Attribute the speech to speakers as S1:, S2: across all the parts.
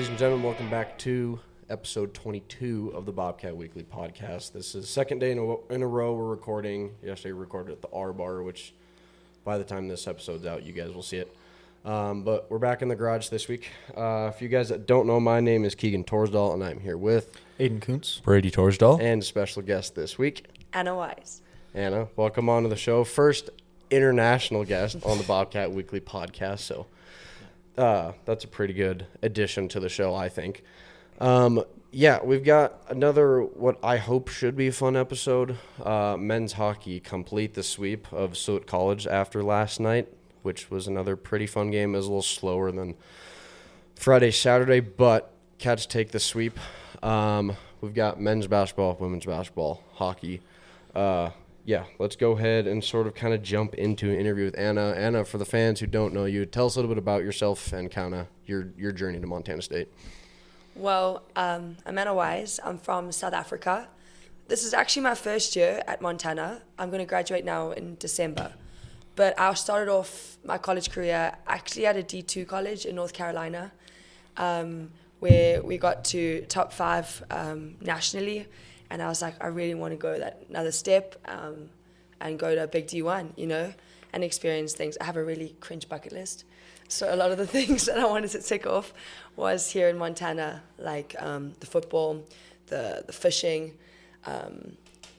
S1: ladies and gentlemen, welcome back to episode 22 of the Bobcat Weekly Podcast. This is the second day in a row we're recording. Yesterday we recorded at the R Bar, which by the time this episode's out, you guys will see it. But we're back in the garage this week. For you guys that don't know, my name is Keegan Torsdahl, and I'm here with
S2: Aiden Kuntz,
S3: Brady Torsdahl,
S1: and special guest this week,
S4: Anna Wise.
S1: Anna, welcome on to the show. First international guest on the Bobcat Weekly Podcast, so that's a pretty good addition to the show, I think. We've got another what I hope should be a fun episode. Men's hockey complete the sweep of Suet College after last night, which was another pretty fun game. It was a little slower than Friday, Saturday, but Cats take the sweep. We've got men's basketball, women's basketball, hockey. Let's go ahead and sort of kind of jump into an interview with Anna. Anna, for the fans who don't know you, tell us a little bit about yourself and kind of your journey to Montana State.
S4: Well, I'm Anna Wise. I'm from South Africa. This is actually my first year at Montana. I'm going to graduate now in December. But I started off my college career actually at a D2 college in North Carolina, where we got to top 5 nationally. And I was like, I really want to go that another step and go to a big D1, and experience things. I have a really cringe bucket list. So a lot of the things that I wanted to tick off was here in Montana, like the football, the fishing,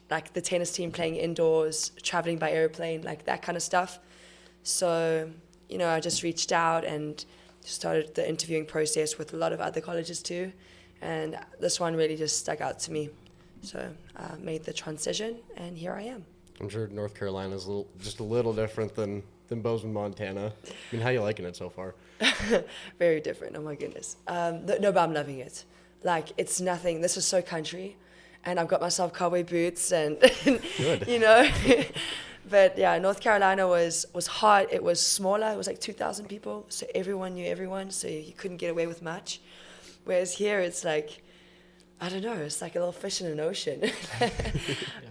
S4: like the tennis team playing indoors, traveling by airplane, like that kind of stuff. So, I just reached out and started the interviewing process with a lot of other colleges too. And this one really just stuck out to me. So I made the transition, and here I am.
S1: I'm sure North Carolina is just a little different than Bozeman, Montana. I mean, how are you liking it so far?
S4: Very different. Oh my goodness. But I'm loving it. Like, it's nothing. This is so country, and I've got myself cowboy boots and
S1: Good.
S4: But yeah, North Carolina was hot. It was smaller. It was like 2,000 people, so everyone knew everyone. So you couldn't get away with much. Whereas here, it's like, I don't know, it's like a little fish in an ocean.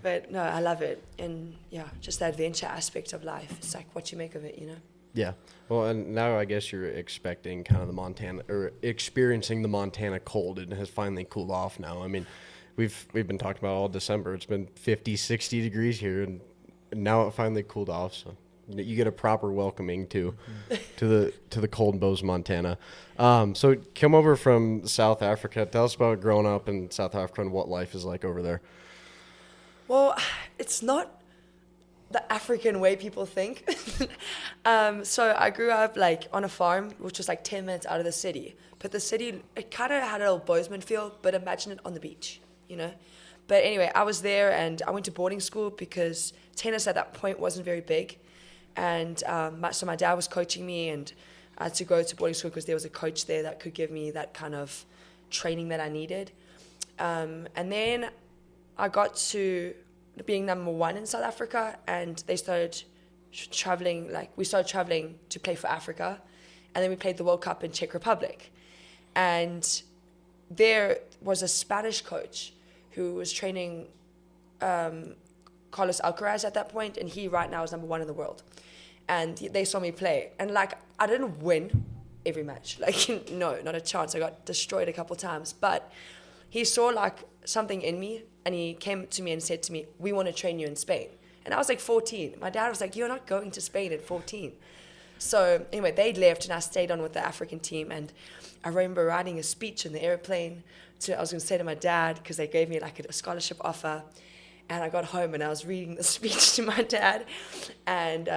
S4: But no, I love it. And yeah, just the adventure aspect of life. It's like what you make of it,
S1: Yeah. Well, and now I guess you're expecting kind of the Montana, or experiencing the Montana cold. It has finally cooled off now. I mean, we've been talking about all December. It's been 50, 60 degrees here, and now it finally cooled off. So you get a proper welcoming to the cold Bozeman, Montana. So come over from South Africa. Tell us about growing up in South Africa and what life is like over there.
S4: Well, it's not the African way people think. So I grew up like on a farm, which was like 10 minutes out of the city. But the city, it kind of had a little Bozeman feel, but imagine it on the beach, But anyway, I was there and I went to boarding school because tennis at that point wasn't very big. And so my dad was coaching me, and I had to go to boarding school because there was a coach there that could give me that kind of training that I needed. And then I got to being number 1 in South Africa, and they started traveling, we started traveling to play for Africa. And then we played the World Cup in Czech Republic. And there was a Spanish coach who was training Carlos Alcaraz at that point, and he right now is number 1 in the world. And they saw me play, and I didn't win every match, no, not a chance. I got destroyed a couple times, but he saw something in me, and he came to me and said to me, "We want to train you in Spain." And I was 14. My dad was like, "You're not going to Spain at 14." So anyway, they left, and I stayed on with the African team. And I remember writing a speech in the airplane. I was going to say to my dad, because they gave me a scholarship offer. And I got home, and I was reading the speech to my dad. And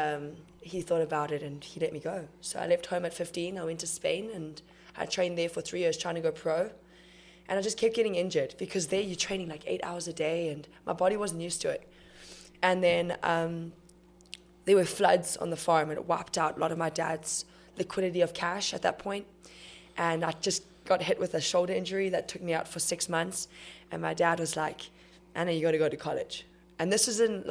S4: he thought about it, and he let me go. So I left home at 15. I went to Spain, and I trained there for 3 years trying to go pro. And I just kept getting injured because there you're training 8 hours a day, and my body wasn't used to it. And then there were floods on the farm, and it wiped out a lot of my dad's liquidity of cash at that point. And I just got hit with a shoulder injury that took me out for 6 months. And my dad was like, "Anna, you got to go to college." And this is in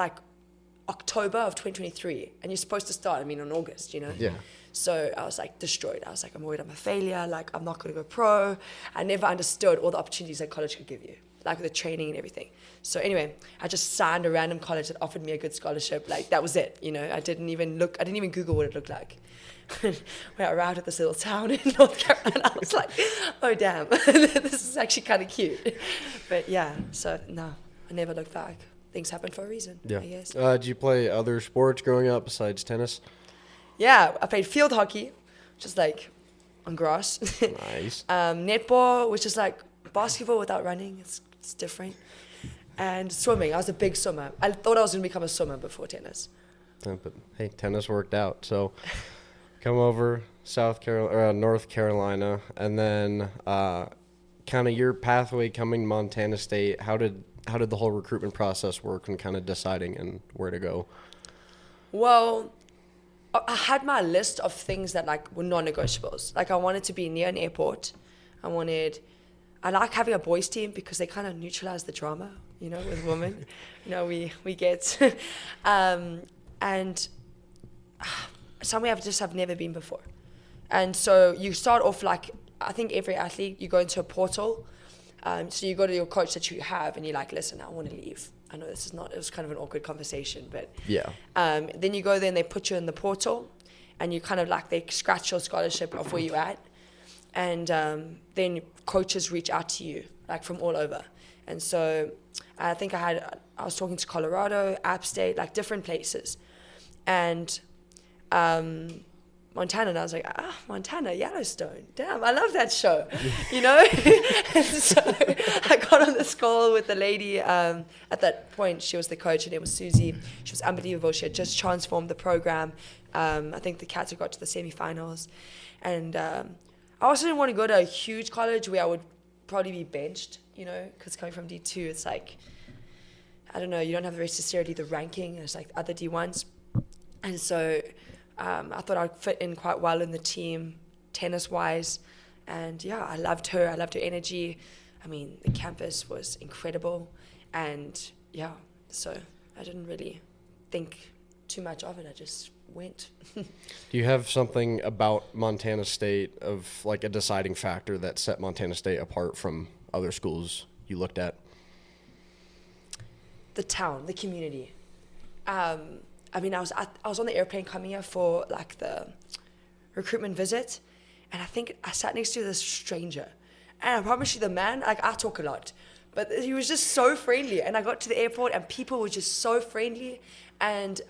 S4: October of 2023, and you're supposed to start, in August,
S1: Yeah.
S4: So I was destroyed. I was I'm worried I'm a failure. I'm not going to go pro. I never understood all the opportunities that college could give you. like the training and everything. So anyway, I just signed a random college that offered me a good scholarship. Like that was it, you know. I didn't even Google what it looked like. When I arrived at this little town in North Carolina, I was like, oh damn, this is actually kind of cute. But yeah, so no, I never looked back. Things happen for a reason,
S1: Yeah.
S4: I guess.
S1: Did you play other sports growing up besides tennis?
S4: Yeah, I played field hockey, which is like on grass.
S1: Nice.
S4: Netball, which is like basketball without running. It's different. And swimming. I was a big swimmer. I thought I was going to become a swimmer before tennis.
S1: Yeah, but hey, tennis worked out. So come over North Carolina, and then kind of your pathway coming to Montana State. How did the whole recruitment process work and kind of deciding and where to go?
S4: Well, I had my list of things that like were non-negotiables. Like I wanted to be near an airport. I like having a boys team because they kind of neutralize the drama, you know, with women. You know, we get and somewhere I've never been before. And so you start off like, I think every athlete, you go into a portal. So you go to your coach that you have and you're like, listen, I want to leave. I know it was kind of an awkward conversation, but
S1: yeah.
S4: Then you go there and they put you in the portal and you kind of like, they scratch your scholarship of where you're at. And then coaches reach out to you like from all over. And so I think I was talking to Colorado, App State, like different places. And Montana, and I was like, Montana, Yellowstone. Damn, I love that show, you know? And so I got on this call with the lady. At that point, she was the coach. Her name was Susie. She was unbelievable. She had just transformed the program. I think the Cats had got to the semifinals. And I also didn't want to go to a huge college where I would probably be benched, you know, because coming from D2, it's like, I don't know, you don't have necessarily the ranking as like other D1s. And so I thought I'd fit in quite well in the team, tennis-wise. And yeah, I loved her. I loved her energy. I mean, the campus was incredible. And yeah, so I didn't really think too much of it. I just went.
S1: Do you have something about Montana State of like a deciding factor that set Montana State apart from other schools you looked at?
S4: The town, the community. I mean, I was on the airplane coming here for like the recruitment visit, and I think I sat next to this stranger, and I promise you, the man, like I talk a lot, but he was just so friendly. And I got to the airport, and people were just so friendly. And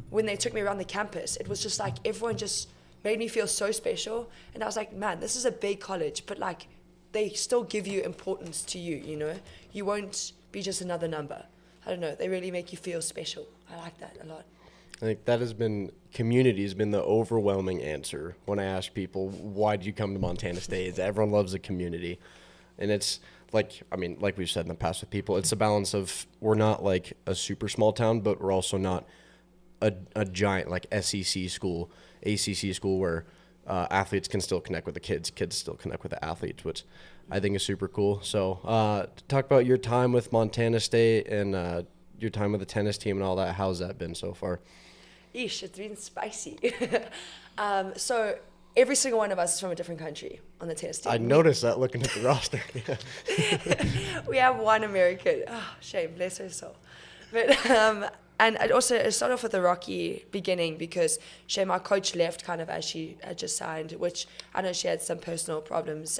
S4: when they took me around the campus, it was just like everyone just made me feel so special. And I was like, man, this is a big college, but like they still give you importance to you. You know, you won't be just another number. I don't know. They really make you feel special. I like that a lot.
S1: I think that community has been the overwhelming answer when I ask people, why did you come to Montana State? It's everyone loves the community. And it's like, I mean, like we've said in the past with people, it's a balance of we're not like a super small town, but we're also not a giant like SEC school, ACC school where athletes can still connect with the kids still connect with the athletes, which I think is super cool. So to talk about your time with Montana State and your time with the tennis team and all that, how's that been so far?
S4: It's been spicy. So every single one of us is from a different country on the tennis team.
S1: I noticed that looking at the roster.
S4: We have one American. Oh, shame, bless her soul. But and it started off with a rocky beginning because my coach left kind of as she had just signed, which I know she had some personal problems.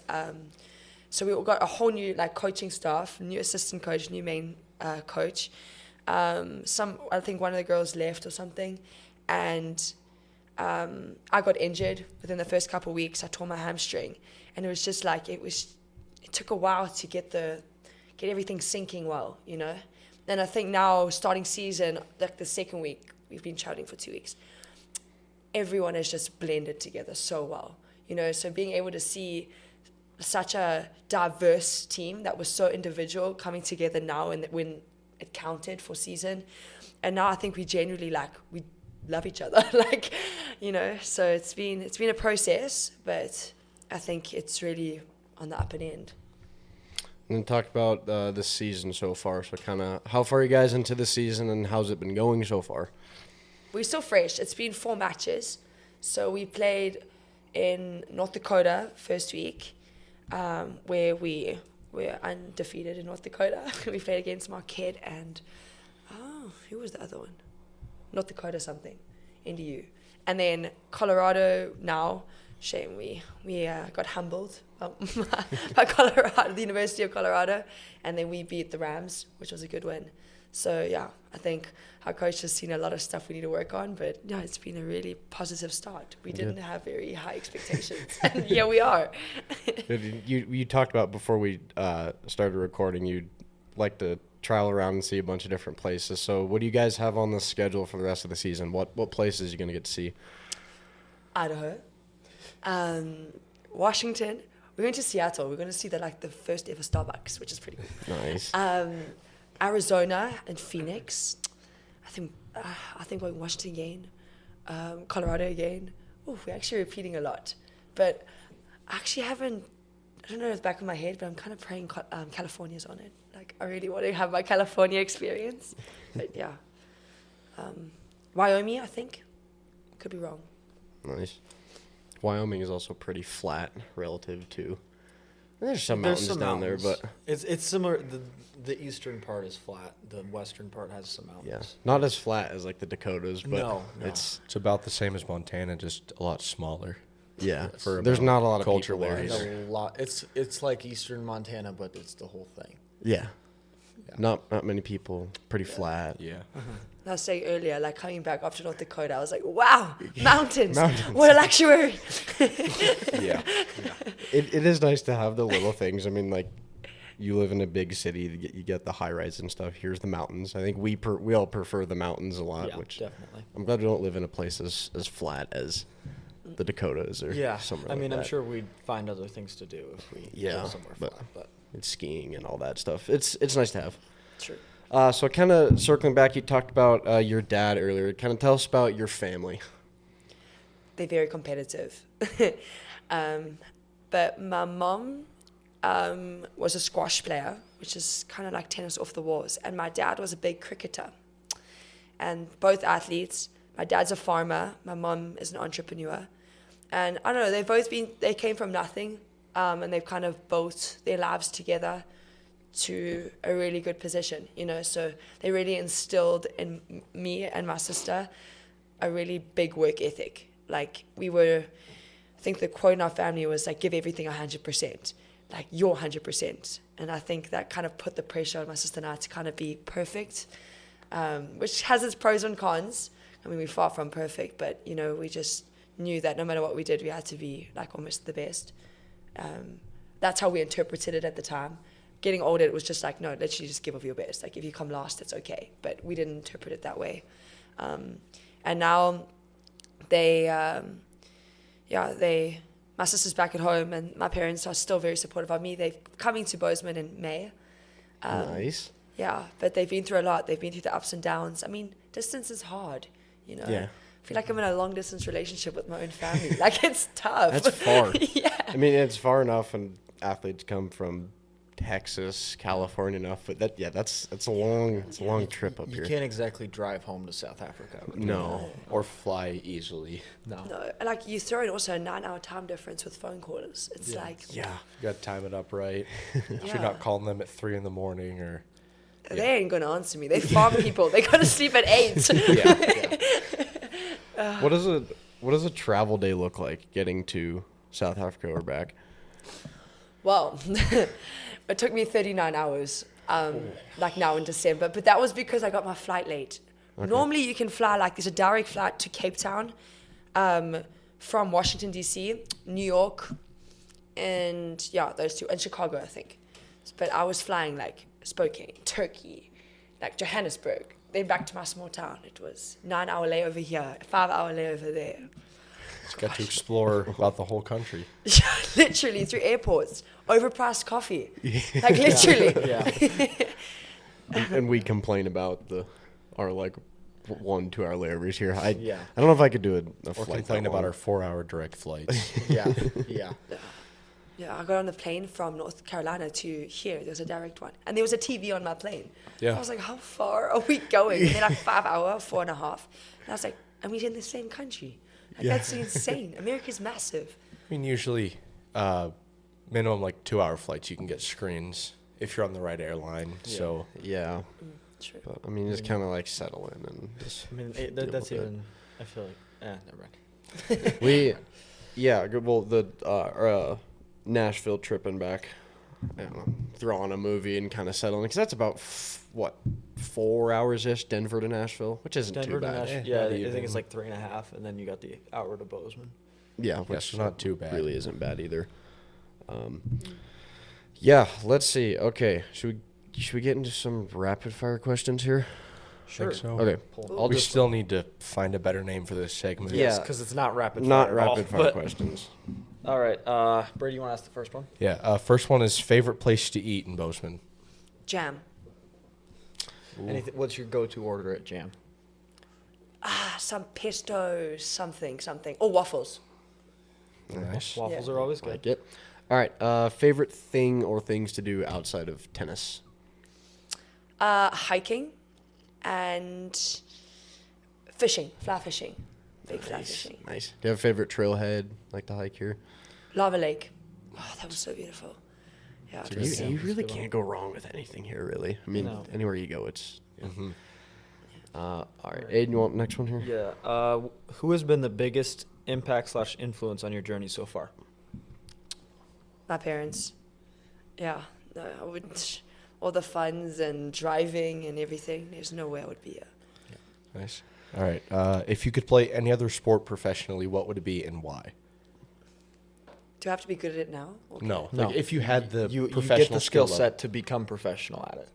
S4: So we got a whole new like coaching staff, new assistant coach, new main coach. I think one of the girls left or something, and I got injured within the first couple of weeks. I tore my hamstring, and it was just like it took a while to get everything syncing well, you know. Then I think now starting season, like the second week, we've been chatting for 2 weeks. Everyone has just blended together so well, you know. So being able to see such a diverse team that was so individual coming together now, and when it counted for season, and now I think we genuinely we love each other, like, you know. So it's been a process, but I think it's really on the up and end.
S1: And then talk about this season so far. So kind of how far are you guys into the season and how's it been going so far?
S4: We're still fresh. It's been 4 matches. So we played in North Dakota first week, where we we're undefeated in North Dakota. We played against Marquette and, who was the other one? North Dakota something, NDU. And then Colorado now, shame we got humbled by Colorado, the University of Colorado. And then we beat the Rams, which was a good win. So, yeah, I think our coach has seen a lot of stuff we need to work on. But, yeah, it's been a really positive start. We didn't have very high expectations. And here we are.
S1: You talked about before we started recording, you'd like to travel around and see a bunch of different places. So what do you guys have on the schedule for the rest of the season? What places are you going to get to see?
S4: Idaho. Washington. We're going to Seattle. We're going to see the first ever Starbucks, which is pretty cool.
S1: Nice.
S4: Arizona and Phoenix. I think we're in Washington again. Colorado again. Oh, we're actually repeating a lot. But I actually haven't, I don't know the back of my head, but I'm kind of praying California's on it. Like, I really want to have my California experience. But yeah. Wyoming, I think. Could be wrong.
S1: Nice. Wyoming is also pretty flat relative to. There's some mountains down there, but
S2: it's similar. The eastern part is flat. The western part has some mountains.
S1: yeah, not as flat as like the Dakotas, but
S2: No.
S1: it's
S3: about the same as Montana, just a lot smaller.
S1: yeah.
S2: Yes.
S1: For there's not a lot of
S3: culture
S1: people there
S3: wise.
S1: either.
S2: A lot. It's like eastern Montana, but it's the whole thing.
S1: Yeah.
S2: Yeah.
S1: Not many people. Pretty flat.
S3: Yeah.
S4: I was saying earlier, like coming back after North Dakota, I was like, wow, mountains.
S1: Mountains.
S4: What a luxury.
S3: Yeah.
S1: It is nice to have the little things. I mean, like, you live in a big city, you get the high rise and stuff. Here's the mountains. I think we all prefer the mountains a lot,
S2: Yeah,
S1: which
S2: definitely.
S1: I'm glad we don't live in a place as flat as the Dakotas or
S2: Yeah,
S1: somewhere
S2: I mean,
S1: like
S2: I'm
S1: that.
S2: sure we'd find other things to do if we
S1: Yeah,
S2: go somewhere
S1: but-
S2: flat. But
S1: It's skiing and all that stuff. It's nice to have.
S4: True.
S1: So kind of circling back, you talked about your dad earlier. Kind of tell us about your family.
S4: They're very competitive. But my mom was a squash player, which is kind of like tennis off the walls. And my dad was a big cricketer. And both athletes. My dad's a farmer. My mom is an entrepreneur. And I don't know, they came from nothing. And they've kind of built their lives together to a really good position, you know. So they really instilled in me and my sister a really big work ethic. Like I think the quote in our family was like, give everything 100%, like your 100%. And I think that kind of put the pressure on my sister and I to kind of be perfect, which has its pros and cons. I mean, we're far from perfect, but, you know, we just knew that no matter what we did, we had to be like almost the best. That's how we interpreted it at the time. Getting older, it was just like, no, literally just give of your best. Like, if you come last, it's okay. But we didn't interpret it that way. And now my sister's back at home and my parents are still very supportive of me. They're coming to Bozeman in May.
S1: Nice.
S4: Yeah, but they've been through a lot. They've been through the ups and downs. I mean, distance is hard, you know.
S1: Yeah.
S4: I feel like I'm in a long distance relationship with my own family. Like, it's tough.
S1: That's far.
S4: Yeah.
S1: I mean, it's far enough, and athletes come from Texas, California enough, but that's a long trip up
S2: you
S1: here.
S2: can't exactly drive home to South Africa.
S1: No.
S3: Or fly easily.
S2: No.
S4: No, like you throw in also a 9-hour time difference with phone calls. It's
S2: Yeah.
S4: like,
S1: Yeah.
S3: You got to time it up right.
S4: yeah.
S3: You're not calling them at 3 a.m. or.
S4: They ain't gonna answer me. They farm people. They gotta sleep at 8.
S1: What does a travel day look like getting to South Africa or back?
S4: Well, it took me 39 hours, like now in December, but that was because I got my flight late.
S1: Okay.
S4: Normally you can fly, like there's a direct flight to Cape Town from Washington, D.C., New York, and yeah, those two, and Chicago, I think. But I was flying like Spokane, Turkey, like Johannesburg, then back to my small town. It was 9-hour layover here, 5-hour layover there.
S3: Just got to explore about the whole country.
S4: Literally through airports, overpriced coffee, like literally.
S2: Yeah.
S1: And we complain about our like 1-2 hour layovers here. I
S2: Yeah.
S1: don't know if I could do a
S3: Or
S1: flight
S3: complain
S1: that
S3: about
S1: long.
S3: our 4-hour direct flights.
S2: Yeah. Yeah.
S4: Yeah, I got on the plane from North Carolina to here. There was a direct one. And there was a TV on my plane.
S3: Yeah.
S4: I was like, how far are we going? And they're like 5 hour, 4.5. And I was like, and we're in the same country. Like,
S1: Yeah.
S4: that's insane. America's massive.
S3: I mean, usually minimum like 2-hour flights, you can get screens if you're on the right airline.
S2: Yeah.
S3: So
S1: Yeah.
S4: True.
S1: But, I mean, just kind of like settle in and just.
S2: I mean,
S1: deal
S2: that's
S1: with it.
S2: even. I feel like. Never mind.
S1: We, yeah, good. Well, the Nashville tripping back, I don't know, throw on a movie and kind of settle in because that's about what 4 hours ish, Denver to Nashville, which isn't
S2: Denver
S1: too
S2: to
S1: bad.
S2: Nashville.
S3: Yeah,
S2: Yeah,
S3: not
S2: I think
S3: even.
S2: it's like 3.5, and then you got the hour to Bozeman.
S1: Yeah,
S3: Yeah,
S1: which
S3: so not too bad.
S1: really isn't bad either. Yeah, let's see. Okay, should we get into some rapid fire questions here?
S3: Think so.
S1: Okay,
S2: Pull.
S1: I'll
S3: we
S1: just
S3: still need to find a better name for this segment.
S1: Yeah.
S2: Yes, because it's not rapid fire.
S1: not
S2: at all,
S1: rapid fire
S2: but-
S1: questions.
S2: All right, Brady, you want to ask the first one?
S3: Yeah. First one is favorite place to eat in Bozeman.
S4: Jam.
S2: Anything? What's your go-to order at Jam?
S4: Some pesto, something. Or waffles.
S3: Nice.
S2: Waffles
S4: Yeah.
S2: are always good.
S1: Like it. All right. Favorite thing or things to do outside of tennis?
S4: Hiking and fishing, fly fishing. Big fly
S1: Nice.
S4: fishing.
S1: Nice. Do you have a favorite trailhead like to hike here?
S4: Lava Lake. Oh, that was so beautiful. Yeah, it
S3: a
S4: was-
S3: good
S1: You
S3: Yeah,
S1: really
S2: good one.
S1: can't go wrong with anything here, really. I mean,
S2: No.
S1: anywhere you go, it's.
S3: Mm-hmm.
S1: All right, Aiden, you want next one here?
S2: Yeah. Who has been the biggest impact/influence on your journey so far?
S4: my parents. Yeah, no, I wouldn't. All the funds and driving and everything. There's no way I would be here.
S3: Nice. All right. If you could play any other sport professionally, what would it be and why?
S4: Do I have to be good at it now? Okay.
S3: No.
S2: No.
S3: Like if you had the
S2: You
S3: professional
S2: get the skill
S3: level.
S2: set to become professional at it.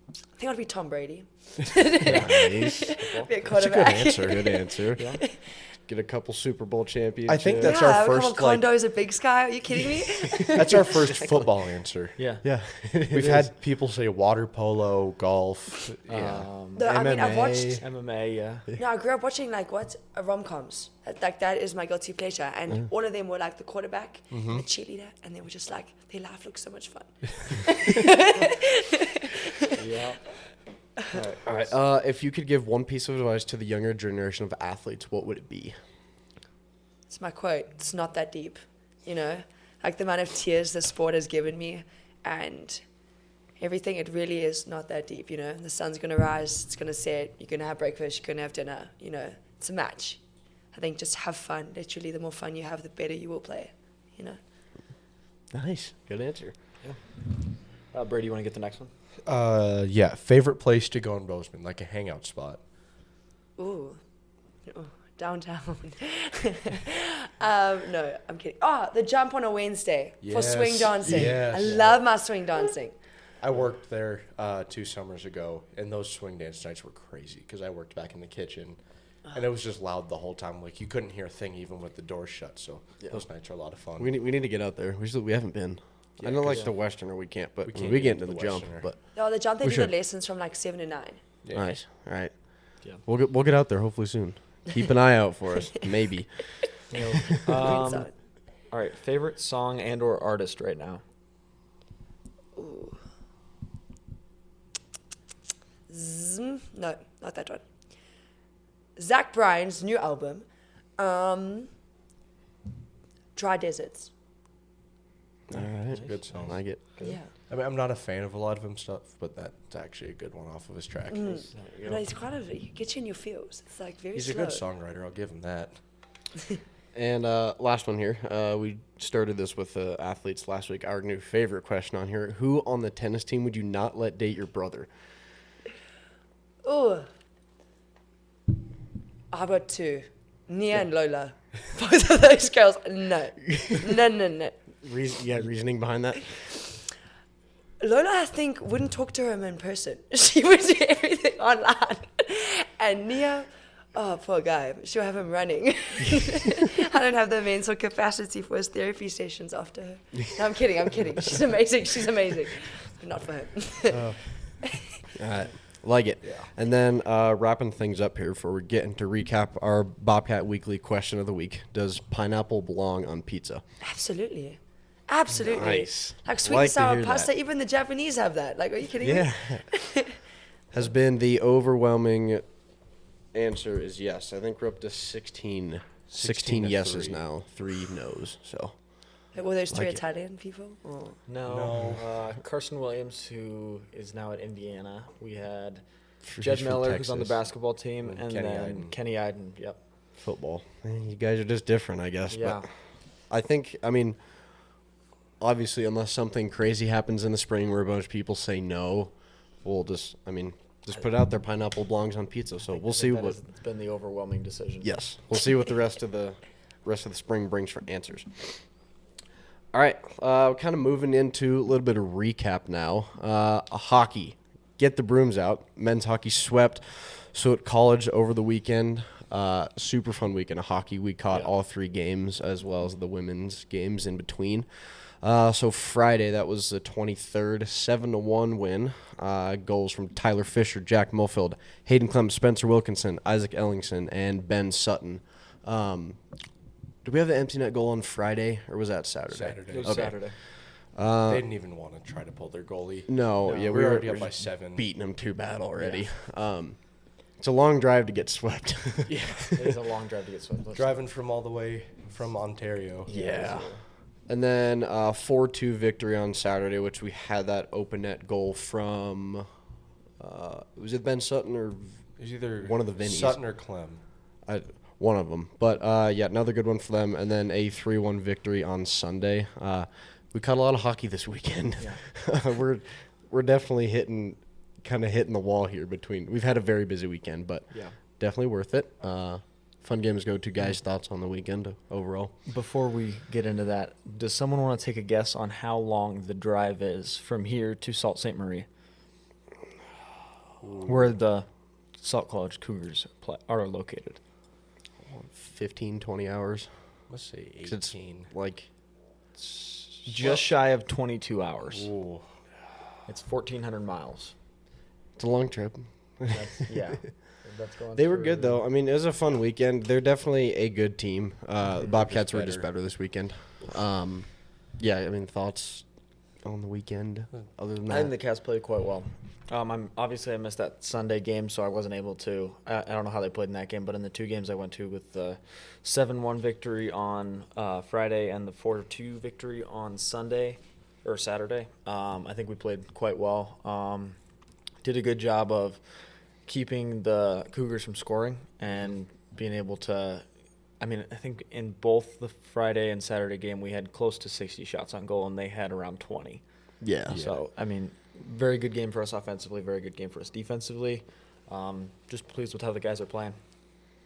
S4: I think I'd be Tom Brady.
S1: Nice.
S4: Be a
S1: That's a good
S4: quarterback.
S1: answer. Good answer. Get a couple Super Bowl championships.
S3: I think that's
S4: yeah,
S3: our
S4: I have a
S3: first,
S4: couple
S3: like-
S4: condos at Big Sky. Are you kidding me?
S3: That's our first football answer.
S2: Yeah.
S1: Yeah.
S3: We've had people say water polo, golf. Yeah.
S4: No, I mean, I've watched.
S2: MMA, yeah.
S4: No, I grew up watching like rom-coms. Like that is my guilty pleasure, and all of them were like the quarterback, and the cheerleader, and they were just like their life looks so much fun.
S2: Yeah.
S1: All right. If you could give one piece of advice to the younger generation of athletes, what would it be?
S4: It's my quote. It's not that deep, you know, like the amount of tears the sport has given me, and everything. It really is not that deep, you know. The sun's gonna rise. It's gonna set. You're gonna have breakfast. You're gonna have dinner. You know, it's a match. I think just have fun. Literally, the more fun you have, the better you will play. You know.
S1: Nice. Good answer.
S2: Brady, you want to get the next one?
S3: Yeah. Favorite place to go in Bozeman, like a hangout spot.
S4: Ooh, downtown. No, I'm kidding. The jump on a Wednesday for swing
S3: Yes,
S4: dancing.
S3: yes.
S4: I love my swing dancing.
S3: I worked there 2 summers ago, and those swing dance nights were crazy because I worked back in the kitchen, and it was just loud the whole time. Like you couldn't hear a thing even with the doors shut. So those nights are a lot of fun.
S1: We need to get out there. We haven't been.
S3: Yeah,
S1: I know like
S3: 'cause-
S1: the Westerner we can't, but
S3: We
S1: we,
S3: can't
S1: get
S3: get
S1: into
S3: the
S1: the jump.
S3: Westerner.
S1: But
S4: No, the jump they
S1: We
S4: do the
S1: should.
S4: lessons from like 7 to 9.
S3: Yeah.
S1: nice. All right.
S2: Yeah.
S1: We'll get out there hopefully soon. Keep an eye out for us. Maybe.
S2: All right. Favorite song and/or artist right now?
S4: Ooh. No, not that one. Zach Bryan's new album, Dry Deserts.
S1: All right.
S3: It's a good song.
S1: I like it.
S4: Yeah.
S3: I mean, I'm not a fan of a lot of him stuff, but that's actually a good one off of his track.
S4: No, he's kind of, he gets you in your feels. It's like very
S3: He's
S4: slow.
S3: a good songwriter. I'll give him that.
S1: And last one here. We started this with athletes last week. Our new favorite question on here: who on the tennis team would you not let date your brother?
S4: Oh, I've got 2. Nia and Lola. Both of those girls. No. No.
S1: Reasoning behind that?
S4: Lola, I think, wouldn't talk to him in person. She would do everything online. And Nia, oh, poor guy. She'll have him running. I don't have the mental capacity for his therapy sessions after her. No, I'm kidding. She's amazing. But not for him.
S1: All right. Like it.
S3: Yeah.
S1: And then wrapping things up here before we get into recap our Bobcat Weekly question of the week. Does pineapple belong on pizza?
S4: Absolutely.
S1: Nice.
S4: Like sweet
S1: Like
S4: and
S1: to
S4: sour
S1: hear
S4: pasta,
S1: that.
S4: even the Japanese have that. Like, are you kidding me?
S1: Has been the overwhelming answer is yes. I think we're up to 16
S3: 16 to
S1: yeses
S3: 3.
S1: now, 3 no's. So
S4: Were those two
S1: Like it.
S4: Italian people? Or?
S2: No. Carson Williams, who is now at Indiana. We had
S1: He's
S2: Jed
S1: from
S2: Miller, who's on the
S1: Texas.
S2: basketball team,
S3: And
S2: and
S3: Kenny
S2: then
S3: Iden.
S2: Kenny Iden. Yep.
S1: Football. You guys are just different, I guess.
S2: Yeah.
S1: But I think, I mean, obviously, unless something crazy happens in the spring where a bunch of people say no, we'll just put it out there. Pineapple belongs on pizza. So we'll see what.
S2: It's been the overwhelming decision.
S1: Yes, we'll see what the rest of the spring brings for answers. All right, kind of moving into a little bit of recap now. Hockey, get the brooms out. Men's hockey swept. So at college over the weekend, super fun weekend of hockey. We caught all 3 games as well as the women's games in between. So Friday, that was the 23rd, 7-1 win. Goals from Tyler Fisher, Jack Mulfield, Hayden Clem, Spencer Wilkinson, Isaac Ellingson, and Ben Sutton. Did we have the empty net goal on Friday, or was that Saturday?
S3: Saturday.
S2: It was
S1: Okay.
S2: Saturday.
S3: They didn't even want to try to pull their goalie.
S1: No, yeah,
S3: we were already
S1: were
S3: up by 7.
S1: beating them too bad already. It's a long drive to get swept.
S3: Yeah.
S2: It is a long drive to get swept.
S3: Driving from all the way from Ontario.
S1: Yeah. And then 4-2 victory on Saturday, which we had that open net goal from, was it Ben Sutton or
S3: It was either
S1: one of the Vinnies?
S3: Sutton or Clem.
S1: One of them. But, yeah, another good one for them. And then a 3-1 victory on Sunday. We caught a lot of hockey this weekend.
S2: Yeah.
S1: We're definitely hitting the wall here between. We've had a very busy weekend, but
S2: Yeah.
S1: definitely worth it. Fun games go to guys' thoughts on the weekend overall.
S2: Before we get into that, does someone want to take a guess on how long the drive is from here to Sault Ste. Marie? Where the Sault College Cougars are located.
S1: 15, 20 hours.
S3: Let's say
S1: 'Cause it's
S3: 18.
S1: like,
S2: Just shy of 22 hours.
S3: Ooh.
S2: It's 1,400 miles.
S1: it's a long trip.
S2: Yeah. That's going
S1: They were
S2: through-
S1: good, though. I mean, it was a fun weekend. They're definitely a good team. The Bobcats were just
S3: better.
S1: better this weekend. Yeah, I mean, thoughts on the weekend other than
S2: I think
S1: that?
S2: the Cats played quite well. I missed that Sunday game, so I wasn't able to. I don't know how they played in that game, but in the 2 games I went to, with the 7-1 victory on Friday and the 4-2 victory on Saturday, I think we played quite well. Did a good job of keeping the Cougars from scoring and being able to. I mean, I think in both the Friday and Saturday game, we had close to 60 shots on goal, and they had around 20.
S1: Yeah.
S2: So, I mean, very good game for us offensively, very good game for us defensively. Just pleased with how the guys are playing.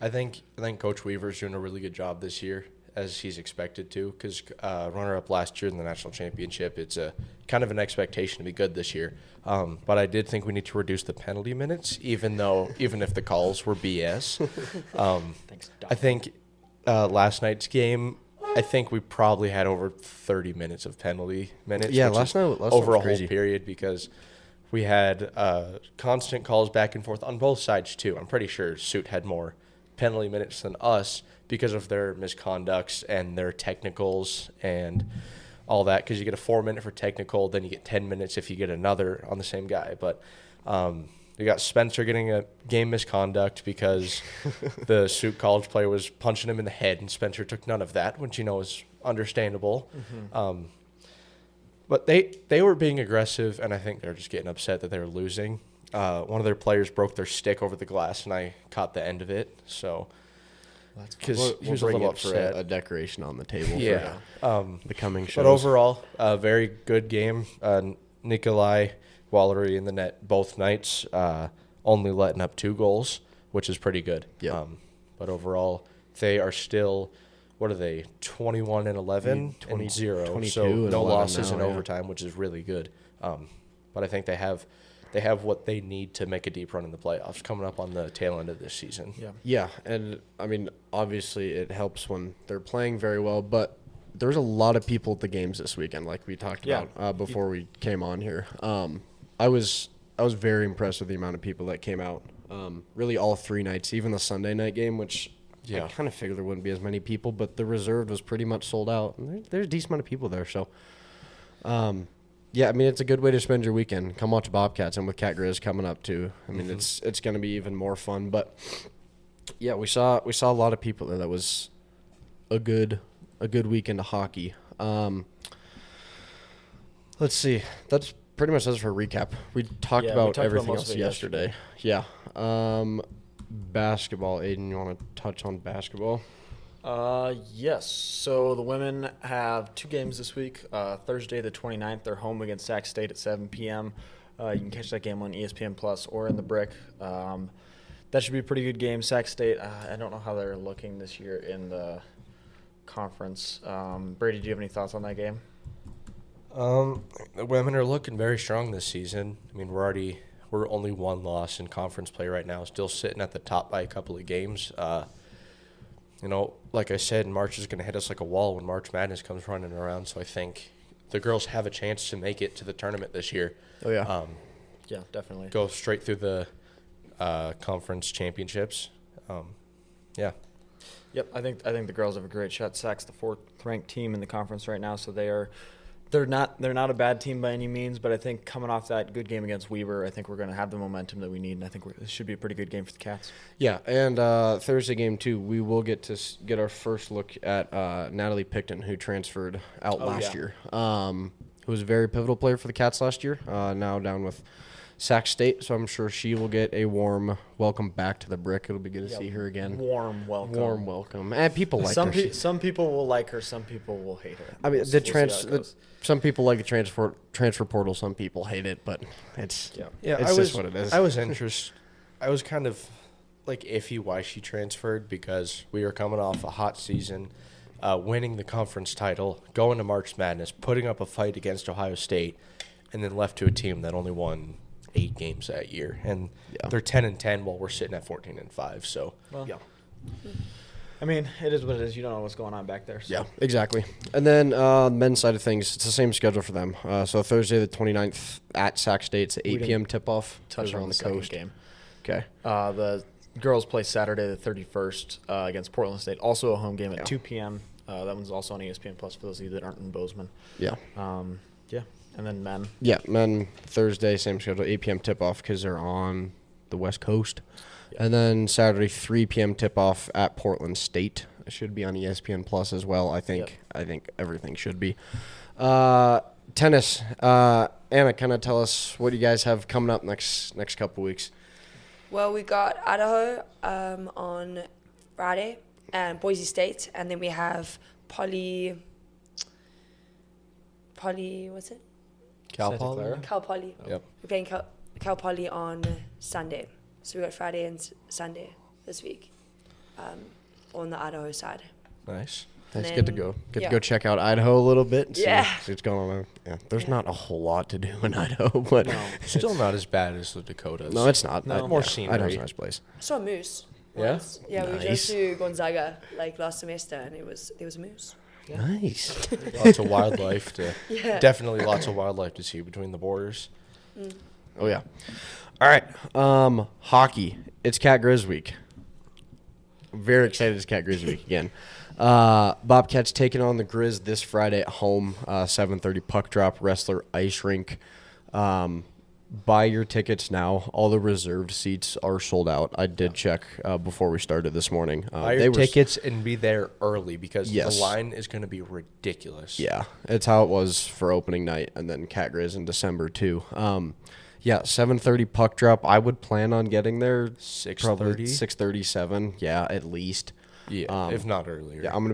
S3: I think Coach Weaver's doing a really good job this year, as he's expected to, because runner-up last year in the national championship, it's a kind of an expectation to be good this year. But I did think we need to reduce the penalty minutes, even if the calls were BS.
S2: Thanks,
S3: I think last night's game, I think we probably had over 30 minutes of penalty minutes.
S1: Yeah,
S3: which
S1: last
S3: is
S1: night
S3: over
S1: was
S3: a
S1: crazy.
S3: whole period, because we had constant calls back and forth on both sides too. I'm pretty sure Suit had more penalty minutes than us because of their misconducts and their technicals and all that. Because you get a 4-minute for technical, then you get 10 minutes if you get another on the same guy. But you got Spencer getting a game misconduct because the Suit College player was punching him in the head, and Spencer took none of that, which is understandable. But they were being aggressive, and I think they're just getting upset that they were losing. One of their players broke their stick over the glass, and I caught the end of it. So, because he was a
S1: bring
S3: little
S1: it for
S3: upset.
S1: a decoration on the table
S3: Yeah.
S1: for the coming shows.
S3: But overall, a very good game. Nikolai Wallery in the net both nights, only letting up 2 goals, which is pretty good.
S1: Yeah.
S3: But overall, they are still, what are they, 21 and 11 and 0.
S1: 22
S3: So
S1: and
S3: no
S1: 11
S3: losses
S1: now,
S3: in
S1: yeah.
S3: overtime, which is really good. But I think they have what they need to make a deep run in the playoffs coming up on the tail end of this season.
S2: Yeah.
S1: Yeah, and I mean, obviously it helps when they're playing very well, but there's a lot of people at the games this weekend, like we talked
S2: Yeah.
S1: about before we came on here. I was very impressed with the amount of people that came out. Really, all 3 nights, even the Sunday night game, which
S3: Yeah.
S1: I kind of figured there wouldn't be as many people, but the reserved was pretty much sold out. And there's a decent amount of people there, so. Yeah, I mean, it's a good way to spend your weekend. Come watch Bobcats, and with Cat Grizz coming up too. I mean, it's going to be even more fun. But yeah, we saw a lot of people there. That was a good weekend of hockey. Let's see. That's pretty much us for a recap. We talked
S2: Yeah, we
S1: about
S2: talked about
S1: everything
S2: most
S1: else
S2: of it
S1: yesterday. Yeah. Basketball. Aiden, you want to touch on basketball?
S2: Yes. So the women have 2 games this week. Thursday the 29th, they're home against Sac State at 7 p.m. You can catch that game on ESPN Plus or in the Brick. That should be a pretty good game. Sac State, I don't know how they're looking this year in the conference. Brady, do you have any thoughts on that game?
S3: The women are looking very strong this season. I mean, we're only 1 loss in conference play right now, still sitting at the top by a couple of games. Like I said, March is going to hit us like a wall when March Madness comes running around. So I think the girls have a chance to make it to the tournament this year.
S1: Oh, yeah.
S2: Yeah, definitely.
S3: Go straight through the conference championships. Yeah.
S2: Yep, I think the girls have a great shot. Sac's the 4th-ranked team in the conference right now, so they're not a bad team by any means. But I think coming off that good game against Weber, I think we're going to have the momentum that we need, and I think this should be a pretty good game for the Cats.
S1: Yeah, and Thursday game, too, we will get our first look at Natalie Picton, who transferred out last year. Who was a very pivotal player for the Cats last year, now down with Sac State, so I'm sure she will get a warm welcome back to the Brick. It'll be good to see her again.
S2: Warm welcome.
S1: Warm welcome. And people like her.
S2: Some people will like her. Some people will hate her.
S1: I mean, some people like the transfer portal. Some people hate it, but it's just what it is.
S3: I was kind of like iffy why she transferred because we were coming off a hot season, winning the conference title, going to March Madness, putting up a fight against Ohio State, and then left to a team that only won 8 games that year, and they're 10-10 while we're sitting at 14-5. So,
S2: I mean, it is what it is. You don't know what's going on back there. So.
S1: Yeah, exactly. And then men's side of things, it's the same schedule for them. So Thursday the 29th at Sac State, it's an 8 p.m. tip-off.
S2: Touch on the coast game.
S1: Okay.
S2: The girls play Saturday the 31st against Portland State. Also a home game at 2 p.m. That one's also on ESPN Plus for those of you that aren't in Bozeman.
S1: Yeah.
S2: And then men.
S1: Yeah, men Thursday, same schedule, 8 p.m. tip-off because they're on the West Coast. Yeah. And then Saturday, 3 p.m. tip-off at Portland State. It should be on ESPN Plus as well, I think. Yep. I think everything should be. Tennis. Anna, kind of tell us what you guys have coming up next couple weeks.
S4: Well, we got Idaho on Friday and Boise State, and then we have Poly, what's it?
S3: Cal Poly.
S4: Cal Poly.
S3: Yep.
S4: We're playing Cal Poly on Sunday. So we got Friday and Sunday this week on the Idaho side.
S3: Nice.
S1: Nice. Good to go. Good to go check out Idaho a little bit. And see what's going on. Yeah. There's not a whole lot to do in Idaho, but
S3: still not as bad as the Dakotas.
S1: No, it's not.
S3: More scenery.
S1: Idaho's a nice place.
S4: I saw a moose.
S3: Yeah?
S4: Once. Yeah, we drove to Gonzaga last semester, and there was a moose.
S1: Yeah. Nice.
S3: Lots of wildlife definitely lots of wildlife to see between the borders.
S4: Mm.
S1: Oh yeah. All right. Hockey. It's Cat Grizz week. I'm very excited it's Cat Grizz week again. Bobcat's taking on the Grizz this Friday at home. 7:30 puck drop, Wrestler Ice Rink. Buy your tickets now. All the reserved seats are sold out. I did check before we started this morning.
S3: Buy your tickets and be there early because the line is going to be ridiculous.
S1: Yeah, it's how it was for opening night and then Cat Grizz in December too. 7:30 puck drop. I would plan on getting there
S3: 6:30,
S1: 6:37. Yeah, at least.
S3: Yeah, if not earlier.
S1: Yeah, I'm gonna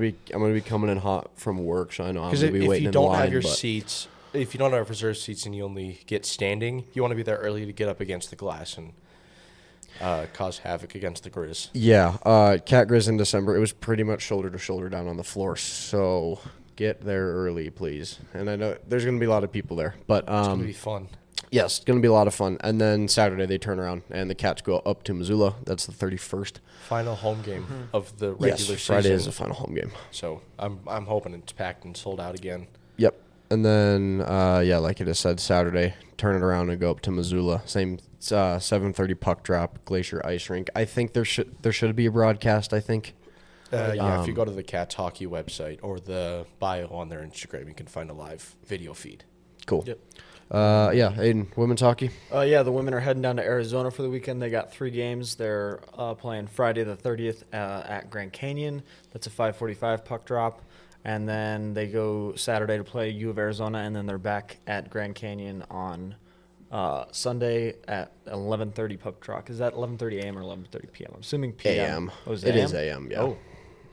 S1: be coming in hot from work, so I know I'm gonna be waiting in the line.
S3: If you don't have your seats. If you don't have reserved seats and you only get standing, you want to be there early to get up against the glass and cause havoc against the Grizz.
S1: Yeah, Cat Grizz in December, it was pretty much shoulder to shoulder down on the floor. So get there early, please. And I know there's going to be a lot of people there, but
S3: it's going to be fun.
S1: Yes, it's going to be a lot of fun. And then Saturday they turn around and the Cats go up to Missoula. That's the 31st.
S3: Final home game of the regular season.
S1: Friday is the final home game.
S3: So I'm hoping it's packed and sold out again.
S1: Yep. And then, like I just said, Saturday, turn it around and go up to Missoula. Same 7:30 puck drop, Glacier Ice Rink. I think there should be a broadcast, I think.
S3: If you go to the Cats Hockey website or the bio on their Instagram, you can find a live video feed.
S1: Cool. Yep. Aiden, women's hockey?
S2: The women are heading down to Arizona for the weekend. They got 3 games. They're playing Friday the 30th at Grand Canyon. That's a 5:45 puck drop. And then they go Saturday to play U of Arizona, and then they're back at Grand Canyon on Sunday at 11:30 puck drop. Is that 11:30 a.m. or 11:30 p.m.? I'm assuming p.m.
S1: AM.
S2: Oh, is
S1: It
S2: AM?
S1: is AM, yeah.
S2: Oh,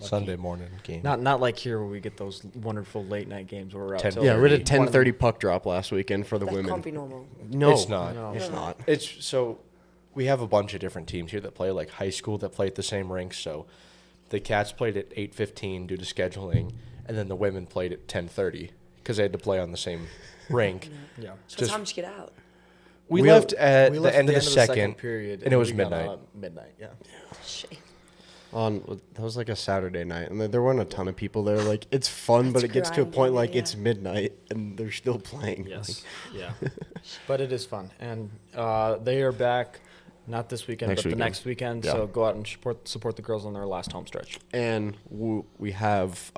S3: Sunday morning game.
S2: not like here where we get those wonderful late night games where we're out
S3: 10
S2: till
S1: Yeah, we had a
S3: 1
S1: 10:30 puck drop last weekend for the
S4: That
S1: women.
S4: can't be normal.
S1: No,
S3: It's not.
S2: No.
S1: It's not.
S3: It's so we have a bunch of different teams here that play like high school that play at the same rink. So the Cats played at 8:15 due to scheduling, and then the women played at 10:30 because they had to play on the same rink.
S2: Yeah.
S4: So
S3: Just-
S4: time to get out.
S3: We
S2: We
S3: left
S2: left-
S3: at
S2: we
S3: the
S2: left
S3: end of the second
S2: period,
S3: and it was
S2: we got
S3: midnight.
S2: out midnight, yeah.
S4: Shame.
S1: That was like a Saturday night, and there weren't a ton of people there. Like, it's fun, but
S4: That's
S1: it gets to a point
S4: grinding,
S1: like
S4: yeah.
S1: it's midnight and they're still playing.
S2: Yes. Yeah. But it is fun. And they are back not this weekend,
S1: Next
S2: but
S1: weekend.
S2: the next weekend.
S1: Yeah.
S2: So go out and support the girls on their last home stretch.
S1: And we have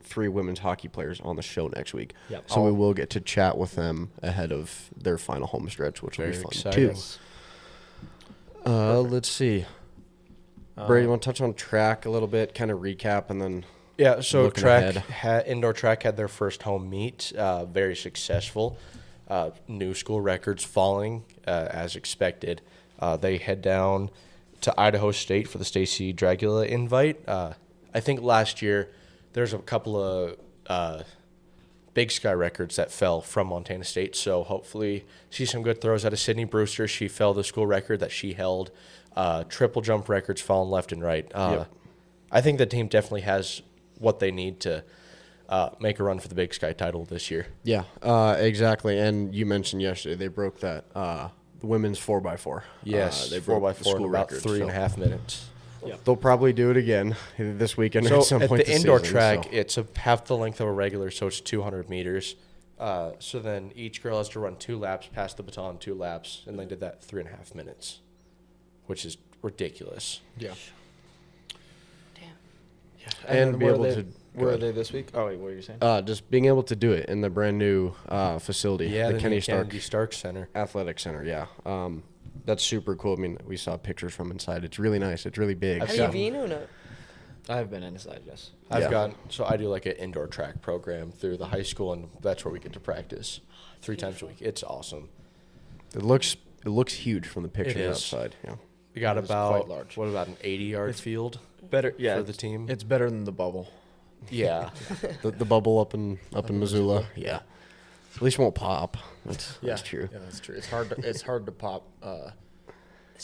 S1: 3 women's hockey players on the show next week.
S2: Yep.
S1: So we will get to chat with them ahead of their final home stretch, which will be
S3: Very
S1: fun
S3: exciting.
S1: too. Let's see. Brady, you want to touch on track a little bit, kind of recap, and then
S3: Yeah, so
S1: Looking
S3: track
S1: ahead.
S3: indoor track had their first home meet, very successful. New school records falling as expected. They head down to Idaho State for the Stacy Dragula invite. I think last year there's a couple of Big Sky records that fell from Montana State, so hopefully see some good throws out of Sydney Brewster. She fell the school record that she held. Triple jump records falling left and right.
S1: Yep.
S3: I think the team definitely has what they need to make a run for the Big Sky title this year.
S1: yeah, exactly. And you mentioned yesterday they broke that the women's 4x4.
S3: Yes,
S1: they
S3: four
S1: broke
S3: by
S1: the
S3: four in
S1: school
S3: about
S1: record,
S3: 3.5 minutes.
S1: They'll probably do it again either this weekend or
S3: So
S1: at some
S3: at
S1: point
S3: the
S1: this
S3: indoor
S1: season,
S3: track,
S1: so.
S3: it's half the length of a regular, so it's 200 meters. So then each girl has to run 2 laps, pass the baton 2 laps, and they did that 3.5 minutes, which is ridiculous.
S2: Yeah.
S4: Damn.
S1: And
S2: then
S1: be
S2: where
S1: able
S2: are they,
S1: to-
S2: Where
S1: go
S2: are they this week? Oh, wait, what were you saying?
S1: Just being able to do it in the brand new facility,
S3: Yeah,
S1: the Kenny Stark
S3: Kennedy Stark Center.
S1: Athletic Center. Yeah, that's super cool. I mean, we saw pictures from inside. It's really nice. It's really big.
S3: I've
S4: Have
S3: got-
S4: you been or no?
S2: I've been inside, yes.
S3: I've
S1: Yeah.
S3: so I do like an indoor track program through the high school, and that's where we get to practice 3 times a week. It's awesome.
S1: It looks huge from the pictures
S3: is.
S1: outside. Yeah.
S3: We got
S2: It is quite
S3: about
S2: large.
S3: what about an 80-yard
S2: It's
S3: field?
S2: Better, yeah,
S3: For
S2: it's-
S3: the team?
S2: It's better than the bubble.
S3: Yeah.
S1: The bubble up in Missoula. Yeah. At least it won't pop. That's true.
S2: Yeah, that's true. It's hard to pop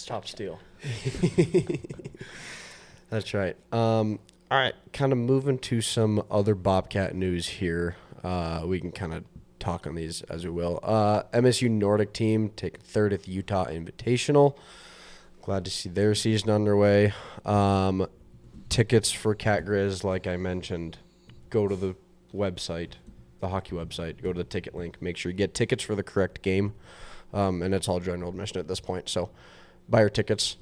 S2: top steel.
S1: That's right. All right, kind of moving to some other Bobcat news here. We can kind of talk on these as we will. MSU Nordic team taking 3rd at the Utah Invitational. Glad to see their season underway. Tickets for Cat Grizz, like I mentioned, go to the website, the hockey website. Go to the ticket link. Make sure you get tickets for the correct game. And it's all general admission at this point. So buy your tickets.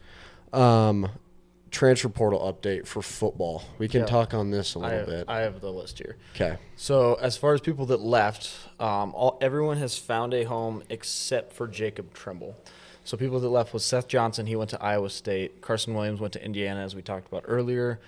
S1: Transfer portal update for football. We can
S2: Yeah.
S1: talk on this a little bit.
S2: I have the list here.
S1: Okay.
S2: So as far as people that left, everyone has found a home except for Jacob Trimble. So people that left was Seth Johnson. He went to Iowa State. Carson Williams went to Indiana, as we talked about earlier.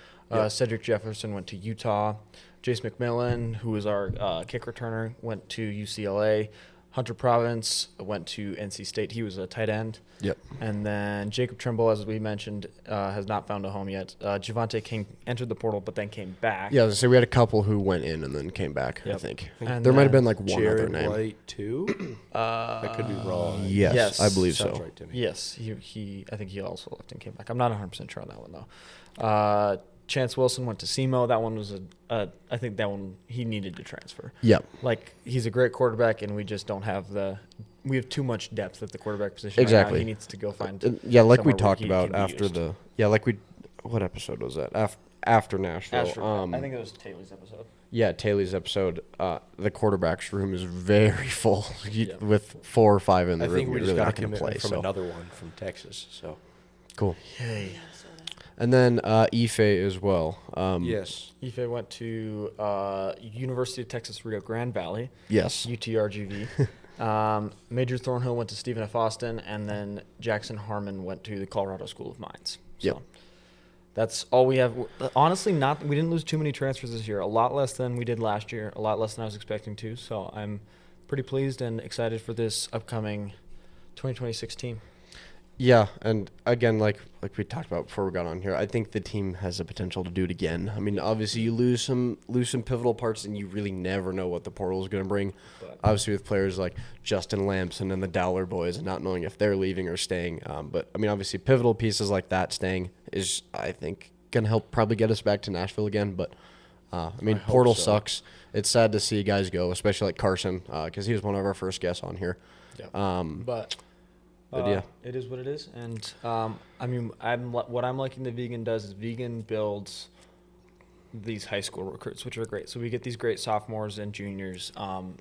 S2: Cedric Jefferson went to Utah. Jace McMillan, who was our kick returner, went to UCLA. Hunter Province went to NC State. He was a tight end.
S1: Yep.
S2: And then Jacob Trimble, as we mentioned, has not found a home yet. Javante King entered the portal, but then came back.
S1: Yeah, so we had a couple who went in and then came back, I
S2: Yep.
S1: think.
S2: And
S1: There might have
S2: then
S1: been like one other
S3: Jared
S1: name.
S3: White too. I could be wrong.
S1: Yes, I believe
S3: Sounds
S1: so.
S3: right to me.
S2: Yes, I think he also left and came back. I'm not 100% sure on that one though. Chance Wilson went to SEMO. That one was I think that one he needed to transfer.
S1: Yep.
S2: Like he's a great quarterback, and we just don't have we have too much depth at the quarterback position. right now.
S1: Exactly.
S2: He needs to go find.
S1: Yeah, like we
S2: somewhere where
S1: talked
S2: he
S1: about
S2: can be
S1: after
S2: used.
S1: what episode was that? After Nashville.
S2: I think it was Taylor's episode.
S1: Yeah, Taylor's episode. The quarterback's room is very full
S2: Yeah.
S1: with 4 or 5 in the
S3: I
S1: room.
S3: think we
S1: You're
S3: just
S1: really
S3: got a
S1: not going to
S3: commitment
S1: play.
S3: from
S1: So
S3: another one from Texas. So
S1: cool.
S2: Yay.
S1: And then Ife as well.
S3: yes,
S2: Ife went to University of Texas Rio Grande Valley.
S1: Yes.
S2: UTRGV. Major Thornhill went to Stephen F. Austin, and then Jackson Harmon went to the Colorado School of Mines. So,
S1: Yep.
S2: That's all we have. Honestly, we didn't lose too many transfers this year. A lot less than we did last year. A lot less than I was expecting to. So I'm pretty pleased and excited for this upcoming 2026 team.
S1: Yeah, and again, like we talked about before we got on here, I think the team has the potential to do it again. I mean, obviously you lose some pivotal parts, and you really never know what the portal is going to bring.
S2: But
S1: Obviously, with players like Justin Lamson and the Dowler boys, and not knowing if they're leaving or staying. But I mean, obviously, pivotal pieces like that staying is, I think, going to help probably get us back to Nashville again. But I mean,
S3: I hope
S1: portal
S3: so.
S1: sucks. It's sad to see guys go, especially like Carson, because he was one of our first guests on here.
S3: Yeah.
S1: But yeah.
S2: it is what it is. And I mean, what I'm liking the Vegan does is Vegan builds these high school recruits, which are great. So we get these great sophomores and juniors. And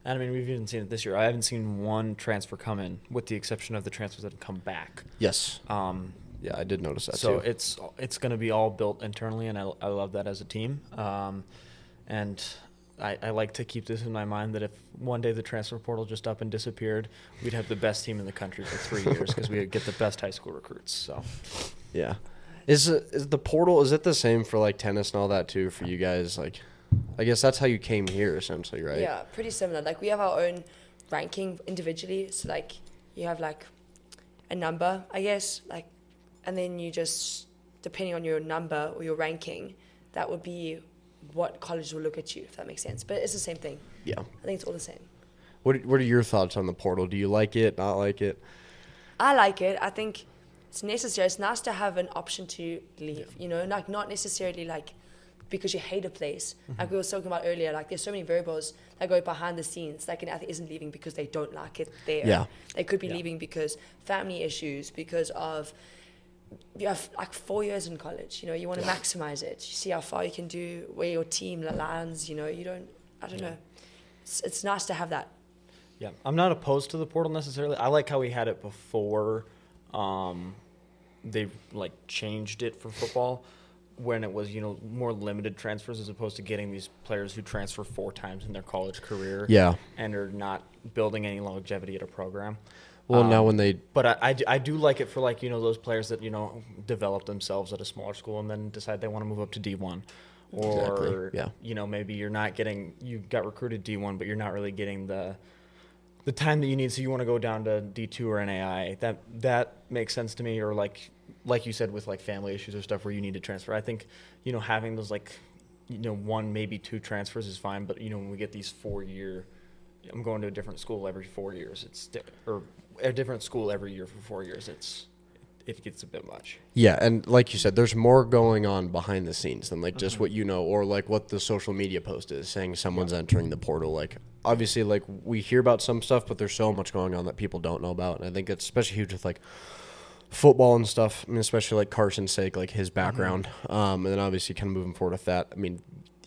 S2: I mean, we've even seen it this year. I haven't seen one transfer come in, with the exception of the transfers that have come back.
S1: Yes. Yeah, I did notice that
S2: So
S1: too.
S2: it's going to be all built internally, and I love that as a team. And I like to keep this in my mind that if one day the transfer portal just up and disappeared, we'd have the best team in the country for 3 years because we would get the best high school recruits. So
S1: Yeah. Is the portal, is it the same for like tennis and all that too for you guys? Like, I guess that's how you came here essentially, right?
S4: Yeah, pretty similar. Like we have our own ranking individually. So like you have like a number, I guess, like, and then you just, depending on your number or your ranking, that would be what college will look at you, if that makes sense. But it's the same thing.
S1: Yeah.
S4: I think it's all the same.
S1: What are your thoughts on the portal? Do you like it, not like it?
S4: I like it. I think it's necessary. It's nice to have an option to leave, you know, like not necessarily like because you hate a place. Like we were talking about earlier, like there's so many variables that go behind the scenes. Like an athlete isn't leaving because they don't like it there.
S1: Yeah.
S4: They could be leaving because family issues, because of, you have like 4 years in college, you know, you want to maximize it. You see how far you can do, where your team lands, you know, I don't know. It's nice to have that.
S2: yeah, I'm not opposed to the portal necessarily. I like how we had it before they like changed it for football, when it was, you know, more limited transfers as opposed to getting these players who transfer 4 times in their college career.
S1: Yeah.
S2: And are not building any longevity at a program.
S1: Well, now when they
S2: But I do like it for, like, you know, those players that, you know, develop themselves at a smaller school and then decide they want to move up to D1. Or,
S1: Exactly, yeah.
S2: you know, maybe you got recruited D1, but you're not really getting the time that you need, so you want to go down to D2 or NAI. That makes sense to me. Or like you said, with like family issues or stuff where you need to transfer. I think, you know, having those, like, you know, 1, maybe 2 transfers is fine. But, you know, when we get these 4-year, I'm going to a different school every 4 years. Or a different school every year for 4 years. It gets a bit much.
S1: Yeah, and like you said, there's more going on behind the scenes than like just what you know, or like what the social media post is saying someone's entering the portal. Like, obviously, like we hear about some stuff, but there's so much going on that people don't know about. And I think it's especially huge with like football and stuff. I mean, especially like Carson's sake, like his background. And then obviously kind of moving forward with that. I mean,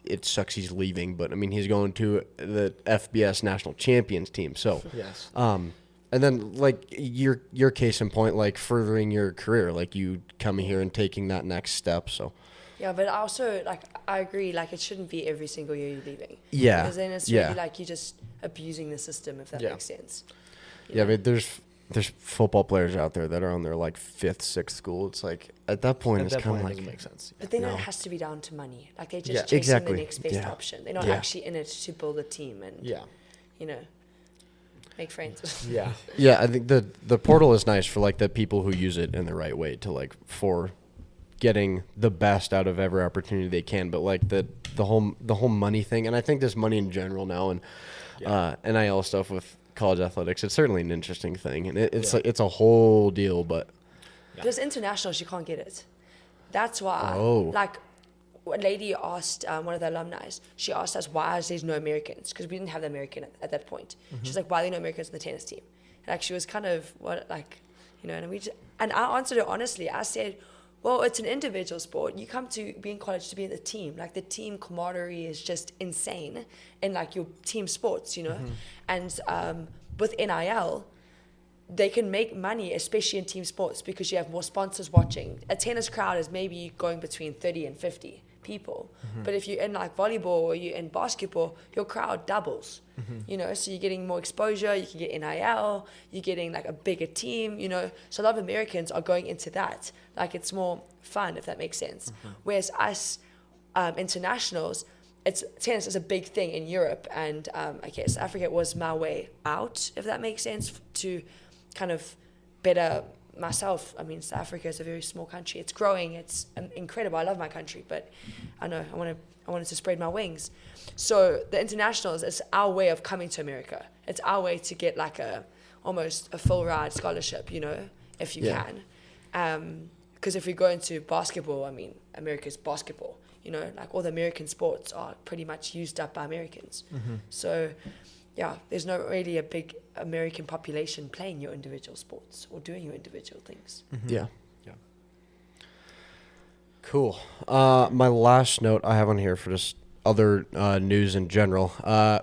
S1: it sucks he's leaving, but I mean, he's going to the FBS national champions team. So,
S2: Yes.
S1: and then, like, your case in point, like, furthering your career, like, you coming here and taking that next step, so.
S4: Yeah, but also, like, I agree, like, it shouldn't be every single year you're leaving.
S1: Yeah,
S4: Because then it's
S1: yeah.
S4: really like you're just abusing the system, if that
S2: Yeah.
S4: makes sense. You
S1: Yeah, I
S4: know?
S1: mean, there's football players out there that are on their, like, 5th, 6th school. It's like, at that point,
S2: At
S1: it's
S2: that
S1: kind
S2: point,
S1: of
S2: it
S1: like.
S2: doesn't make sense.
S4: But then
S1: No.
S4: it has to be down to money. Like, they're just
S2: Yeah.
S4: chasing
S1: Exactly.
S4: the next best
S1: Yeah.
S4: option. They're not
S1: Yeah.
S4: actually in it to build a team and,
S2: Yeah.
S4: you know, make friends.
S2: Yeah.
S1: Yeah, I think the portal is nice for, like, the people who use it in the right way to, like, for getting the best out of every opportunity they can. But, like, the whole money thing, and I think this money in general now and NIL stuff with college athletics, it's certainly an interesting thing. And it's like, it's a whole deal, but.
S4: Because internationals, you can't get it. That's why,
S1: Oh.
S4: like, a lady asked one of the alumni, she asked us why there's no Americans, because we didn't have the American at that point. She's like, why are there no Americans in the tennis team? And like, she was kind of, what, like, you know, and I answered her honestly. I said, well, it's an individual sport. You come to be in college to be in the team. Like, the team camaraderie is just insane in, like, your team sports, you know? And with NIL, they can make money, especially in team sports, because you have more sponsors watching. A tennis crowd is maybe going between 30 and 50 people. But if you're in like volleyball or you're in basketball, your crowd doubles. You know, so you're getting more exposure. You can get NIL. You're getting like a bigger team. You know, so a lot of Americans are going into that. Like it's more fun, if that makes sense. Whereas us internationals, tennis is a big thing in Europe, and I guess Africa was my way out, if that makes sense, to kind of better myself. I mean, South Africa is a very small country. It's growing. It's incredible. I love my country, but I know I wanted to spread my wings. So the internationals is our way of coming to America. It's our way to get like almost a full ride scholarship, you know, if you can. Because if we go into basketball, I mean, America's basketball. You know, like all the American sports are pretty much used up by Americans. So, yeah, there's not really a big American population playing your individual sports or doing your individual things.
S1: Yeah. Cool. My last note I have on here for just other news in general.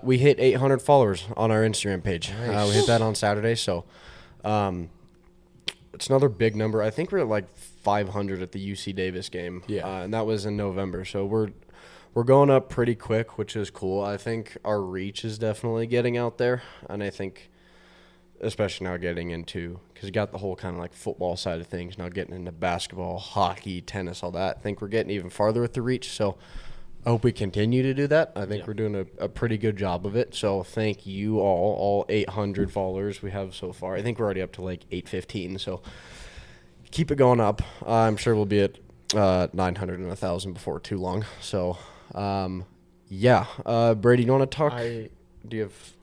S1: We hit 800 followers on our Instagram page.
S3: Nice.
S1: We hit that on Saturday, so it's another big number. I think we're at like 500 at the UC Davis game.
S3: Yeah.
S1: And that was in November. So we're going up pretty quick, which is cool. I think our reach is definitely getting out there. And I think, especially now getting into, because you got the whole kind of like football side of things, now getting into basketball, hockey, tennis, all that. I think we're getting even farther with the reach. So I hope we continue to do that. I think we're doing a pretty good job of it. So thank you all 800 followers we have so far. I think we're already up to like 815. So keep it going up. I'm sure we'll be at 900 and 1,000 before too long. So, Brady, you want to talk?
S2: I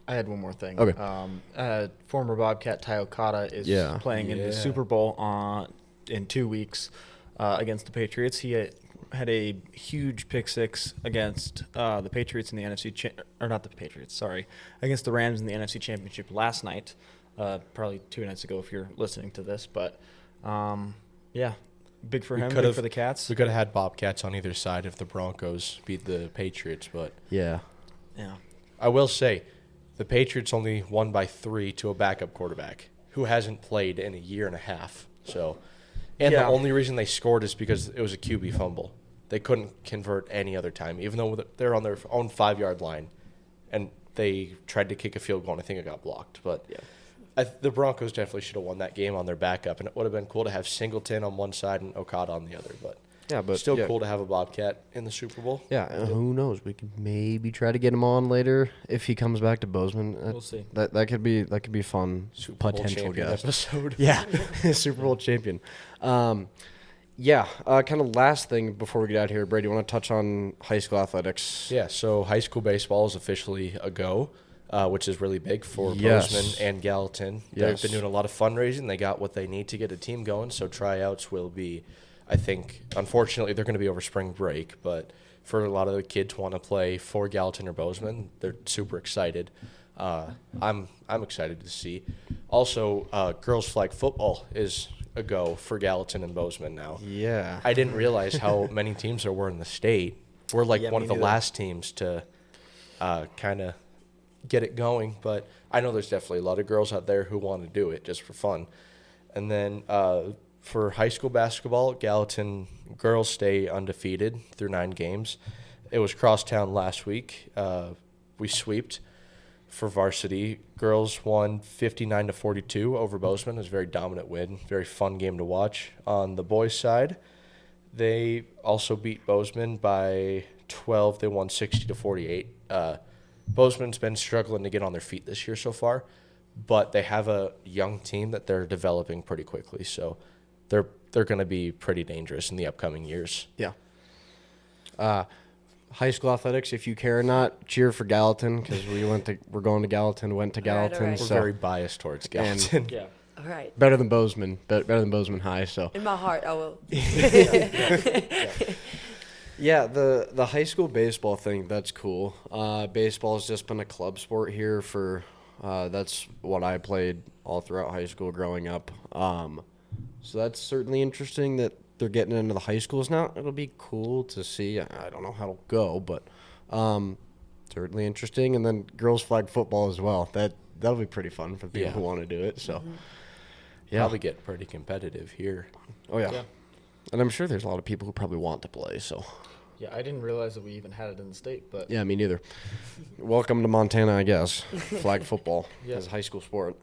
S2: had one more thing.
S1: Okay.
S2: Former Bobcat Ty Okada is playing in the Super Bowl in 2 weeks against the Patriots. He had a huge pick six against the Patriots in the against the Rams in the NFC Championship last night, probably 2 nights ago if you're listening to this. But, big for him, big for the Cats.
S3: We could have had Bobcats on either side if the Broncos beat the Patriots, but
S1: Yeah.
S3: I will say the Patriots only won by 3 to a backup quarterback who hasn't played in a year and a half. So, and the only reason they scored is because it was a QB fumble. They couldn't convert any other time, even though they're on their own 5-yard line, and they tried to kick a field goal, and I think it got blocked. But the Broncos definitely should have won that game on their backup, and it would have been cool to have Singleton on one side and Okada on the other. But still cool to have a Bobcat in the Super Bowl.
S1: Yeah, who knows? We could maybe try to get him on later if he comes back to Bozeman.
S2: We'll see.
S1: That could be fun.
S3: Super Bowl
S1: potential
S3: champion
S1: guest
S3: episode.
S1: Yeah, Super Bowl champion. Kind of last thing before we get out here, Brady, you want to touch on high school athletics?
S3: Yeah, so high school baseball is officially a go, which is really big for Bozeman and Gallatin. They've been doing a lot of fundraising. They got what they need to get a team going, so tryouts will be, I think, unfortunately, they're going to be over spring break, but for a lot of the kids who want to play for Gallatin or Bozeman, they're super excited. I'm excited to see. Also, girls flag football is a go for Gallatin and Bozeman now.
S1: Yeah.
S3: I didn't realize how many teams there were in the state. We're like one of the last teams to kind of get it going, but I know there's definitely a lot of girls out there who want to do it just for fun. And then for high school basketball, Gallatin girls stay undefeated through 9 games. It was crosstown last week. We sweeped for varsity. Girls won 59-42 over Bozeman. It was a very dominant win, very fun game to watch. On the boys' side, they also beat Bozeman by 12. They won 60-48. Bozeman's been struggling to get on their feet this year so far, but they have a young team that they're developing pretty quickly, so they're going to be pretty dangerous in the upcoming years.
S1: Yeah. High school athletics, if you care or not, cheer for Gallatin because we're going to Gallatin, went to Gallatin.
S4: All right.
S3: We're
S1: So
S3: very biased towards Gallatin.
S4: All right.
S1: better than Bozeman, better than Bozeman High. So
S4: In my heart, I will.
S1: yeah, the high school baseball thing, that's cool. Baseball has just been a club sport here for that's what I played all throughout high school growing up. So that's certainly interesting that they're getting into the high schools now. It'll be cool to see. I don't know how it'll go, but certainly interesting. And then girls flag football as well. That'll be pretty fun for people who want to do it. So
S3: Probably get pretty competitive here.
S1: Oh yeah. And I'm sure there's a lot of people who probably want to play. So
S2: Yeah, I didn't realize that we even had it in the state, but
S1: Yeah, me neither. Welcome to Montana, I guess. Flag football
S2: Yeah.
S1: as a high school sport.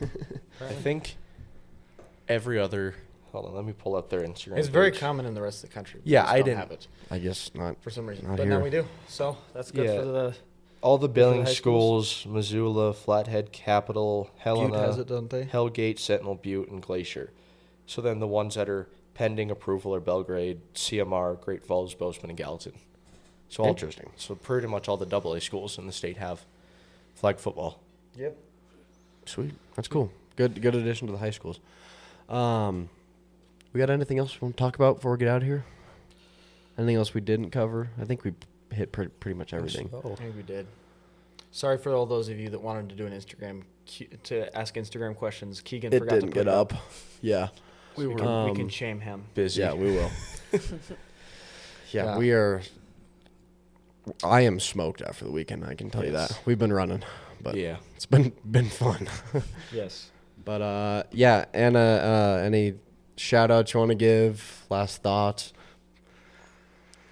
S3: I think every other. Hold on, let me pull up their Instagram.
S2: it's very
S3: page.
S2: common in the rest of the country. We
S3: Yeah,
S2: just
S3: I
S2: don't
S3: didn't-
S2: have it
S1: I guess not.
S2: for some reason,
S1: Not
S2: but
S1: here.
S2: now we do. So that's good
S3: Yeah.
S2: for the.
S3: All the Billings
S2: high schools?
S3: schools, Missoula, Flathead, Capital, Helena,
S2: Butte has it, don't they?
S3: Hellgate, Sentinel, Butte, and Glacier. So then the ones that are pending approval are Belgrade, CMR, Great Falls, Bozeman, and Gallatin. So all,
S1: Interesting.
S3: So pretty much all the AA schools in the state have flag football.
S2: Yep.
S1: Sweet. That's cool. Good addition to the high schools. We got anything else we want to talk about before we get out of here? Anything else we didn't cover? I think we hit pretty much everything.
S3: So,
S2: I think we did. Sorry for all those of you that wanted to do an Instagram to ask Instagram questions. Keegan
S1: It
S2: forgot
S1: didn't
S2: to put
S1: get
S2: it
S1: up. Yeah.
S2: We
S3: were,
S2: we can
S1: um,
S2: shame him.
S3: busy.
S1: Yeah, we will. Yeah,
S2: Yeah.
S1: we are. I am smoked after the weekend. I can tell you
S2: Yes.
S1: that. We've been running, but
S3: Yeah.
S1: it's been fun.
S2: Yes.
S1: But yeah, Anna, any shout outs you want to give? Last thoughts?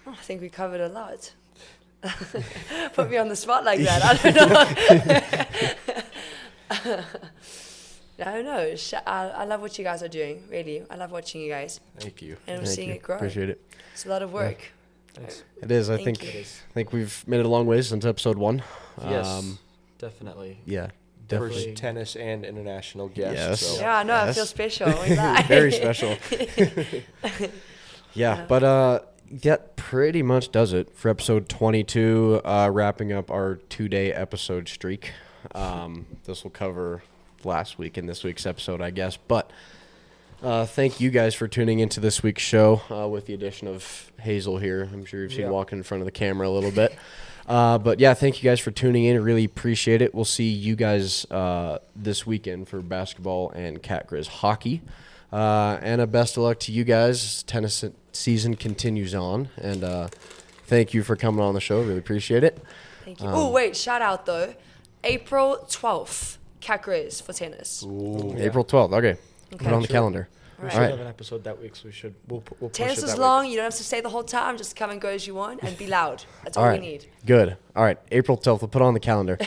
S4: Oh, I think we covered a lot. Put me on the spot like that. I don't know. I don't know. I love what you guys are doing. Really, I love watching you guys,
S3: Thank you.
S4: and I'm
S1: Thank
S4: seeing
S1: you.
S4: it grow.
S1: Appreciate it.
S4: It's a lot of work.
S2: Thanks.
S1: It is. I
S4: Thank
S1: think
S4: you.
S1: I think we've made it a long way since episode 1.
S2: Yes. Definitely.
S1: Yeah.
S2: Definitely.
S3: First tennis and international guest.
S1: Yes.
S3: So.
S4: Yeah, I know. I
S1: Yes.
S4: feel special. Ain't that?
S1: Very special. Yeah, but that pretty much does it for episode 22, wrapping up our 2-day episode streak. This will cover last week and this week's episode, I guess. But thank you guys for tuning into this week's show with the addition of Hazel here. I'm sure you've seen
S2: Yeah.
S1: walking in front of the camera a little bit. But yeah, thank you guys for tuning in. Really appreciate it. We'll see you guys this weekend for basketball and Cat Grizz hockey. And a best of luck to you guys. Tennis season continues on. And thank you for coming on the show. Really appreciate it.
S4: Thank you. Oh, wait. Shout out, though. April 12th, Cat Grizz for tennis.
S1: April 12th. Okay. Put it on the
S2: Sure.
S1: calendar.
S2: We
S4: Right.
S2: should
S1: Alright.
S2: have an episode that week, so we'll push
S4: Tennis
S2: it
S4: is
S2: that
S4: long.
S2: week.
S4: You don't have to stay the whole time. Just come and go as you want and be loud. That's all
S1: All
S4: we
S1: right.
S4: need.
S1: Good. All right. April 12th. We'll put it on the calendar.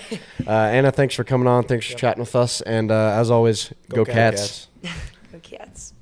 S1: Anna, thanks for coming on. Thanks for chatting with us. And as always, go
S2: Go
S1: Cats.
S4: Go Cats.